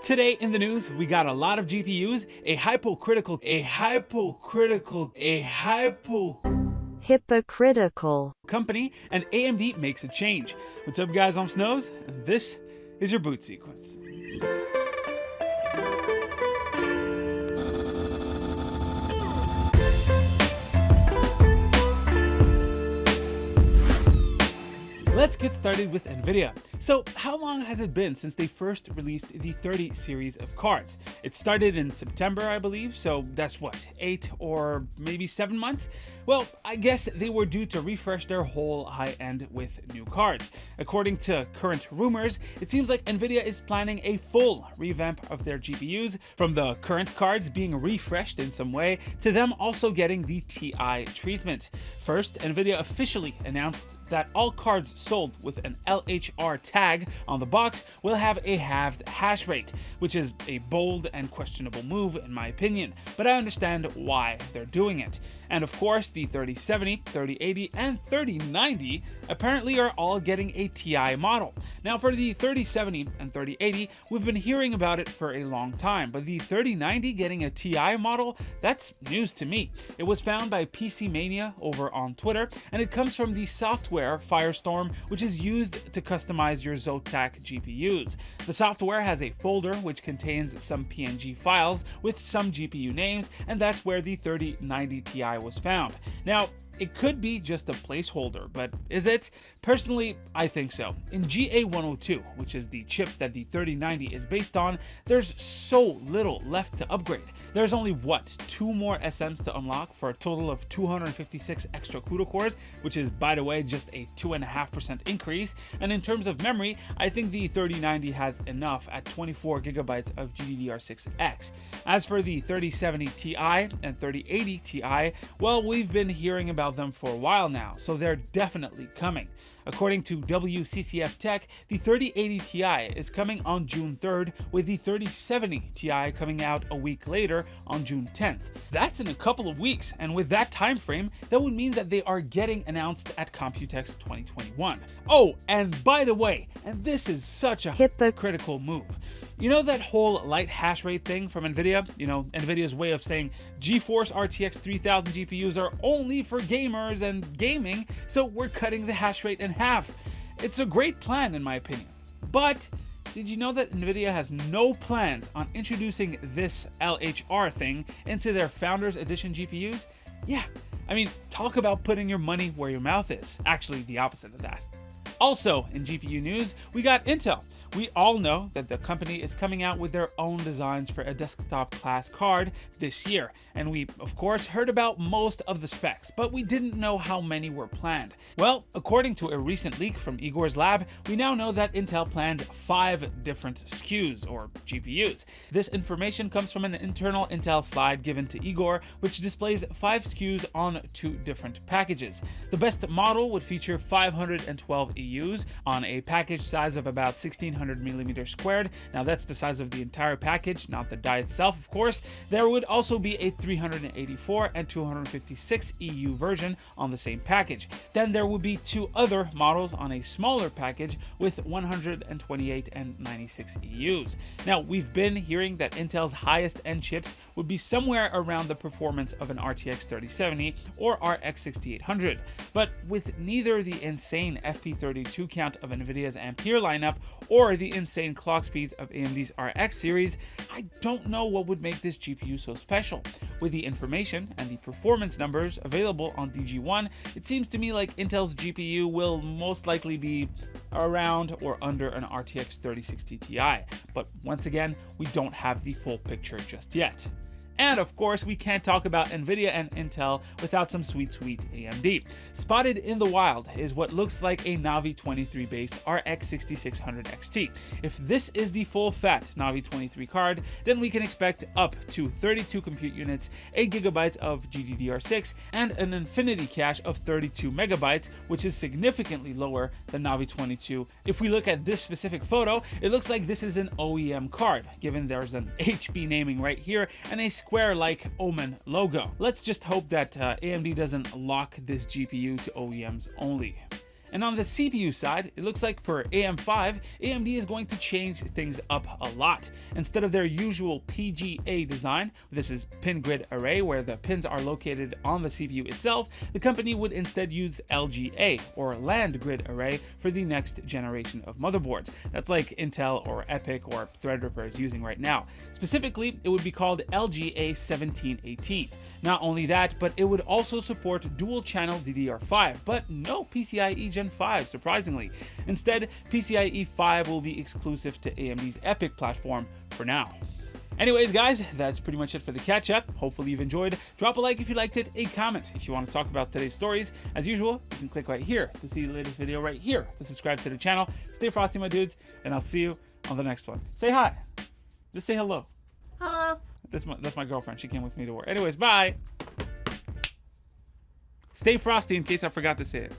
Today in the news, we got a lot of GPUs, hypocritical company, and AMD makes a change. What's up, guys? I'm Snows, and this is your boot sequence. Let's get started with NVIDIA. So how long has it been since they first released the 30 series of cards? It started in September, I believe, so that's what, 8 or maybe 7 months? Well, I guess they were due to refresh their whole high-end with new cards. According to current rumors, it seems like NVIDIA is planning a full revamp of their GPUs, from the current cards being refreshed in some way to them also getting the TI treatment. First, NVIDIA officially announced that all cards sold with an LHR tag on the box will have a halved hash rate, which is a bold and questionable move in my opinion, but I understand why they're doing it. And of course, the 3070, 3080, and 3090 apparently are all getting a TI model. Now for the 3070 and 3080, we've been hearing about it for a long time, but the 3090 getting a TI model, that's news to me. It was found by PC Mania over on Twitter, and it comes from the software Firestorm, which is used to customize your Zotac GPUs. The software has a folder which contains some PNG files with some GPU names, and that's where the 3090 Ti was found. Now, it could be just a placeholder, but is it? Personally, I think so. In GA102, which is the chip that the 3090 is based on, there's so little left to upgrade. There's only, what, 2 more SMs to unlock for a total of 256 extra CUDA cores, which is, by the way, just a 2.5% increase. And in terms of memory, I think the 3090 has enough at 24 gigabytes of GDDR6X. As for the 3070 Ti and 3080 Ti, well, we've been hearing about them for a while now, so they're definitely coming. According to WCCF Tech, the 3080 Ti is coming on June 3rd, with the 3070 Ti coming out a week later on June 10th. That's in a couple of weeks, and with that time frame, that would mean that they are getting announced at Computex 2021. Oh, and by the way, and this is such a hypocritical move. You know that whole light hash rate thing from NVIDIA? You know, NVIDIA's way of saying GeForce RTX 3000 GPUs are only for gamers and gaming, so we're cutting the hash rate in half. It's a great plan in my opinion. But did you know that NVIDIA has no plans on introducing this LHR thing into their Founders Edition GPUs? Yeah, I mean, talk about putting your money where your mouth is. Actually, the opposite of that. Also, in GPU news, we got Intel. We all know that the company is coming out with their own designs for a desktop class card this year, and we of course heard about most of the specs, but we didn't know how many were planned. Well, according to a recent leak from Igor's lab, we now know that Intel plans 5 different SKUs, or GPUs. This information comes from an internal Intel slide given to Igor, which displays 5 SKUs on 2 different packages. The best model would feature 512 EUs on a package size of about 1600 millimeters squared. Now that's the size of the entire package, not the die itself, of course. There would also be a 384 and 256 EU version on the same package. Then there would be 2 other models on a smaller package with 128 and 96 EUs. Now, we've been hearing that Intel's highest end chips would be somewhere around the performance of an RTX 3070 or RX 6800, but with neither the insane FP32 count of NVIDIA's Ampere lineup or the insane clock speeds of AMD's RX series, I don't know what would make this GPU so special. With the information and the performance numbers available on DG1, it seems to me like Intel's GPU will most likely be around or under an RTX 3060 Ti, but once again, we don't have the full picture just yet. And of course, we can't talk about NVIDIA and Intel without some sweet AMD. Spotted in the wild is what looks like a Navi 23 based RX 6600 XT. If this is the full fat Navi 23 card, then we can expect up to 32 compute units, 8 GB of GDDR6, and an infinity cache of 32 MB, which is significantly lower than Navi 22. If we look at this specific photo, it looks like this is an OEM card, given there's an HP naming right here and a square-like Omen logo. Let's just hope that AMD doesn't lock this GPU to OEMs only. And on the CPU side, it looks like for AM5, AMD is going to change things up a lot. Instead of their usual PGA design, this is pin grid array where the pins are located on the CPU itself, the company would instead use LGA, or land grid array, for the next generation of motherboards. That's like Intel or EPYC or Threadripper is using right now. Specifically, it would be called LGA 1718. Not only that, but it would also support dual-channel DDR5, but no PCIe Gen 5, surprisingly. Instead, PCIe 5 will be exclusive to AMD's EPYC platform for now. Anyways, guys, that's pretty much it for the catch-up. Hopefully you've enjoyed. Drop a like if you liked it, a comment if you want to talk about today's stories. As usual, you can click right here to see the latest video right here to subscribe to the channel. Stay frosty, my dudes, and I'll see you on the next one. Say hi. Just say hello. Hello. That's my girlfriend. She came with me to work. Anyways, bye. Stay frosty in case I forgot to say it.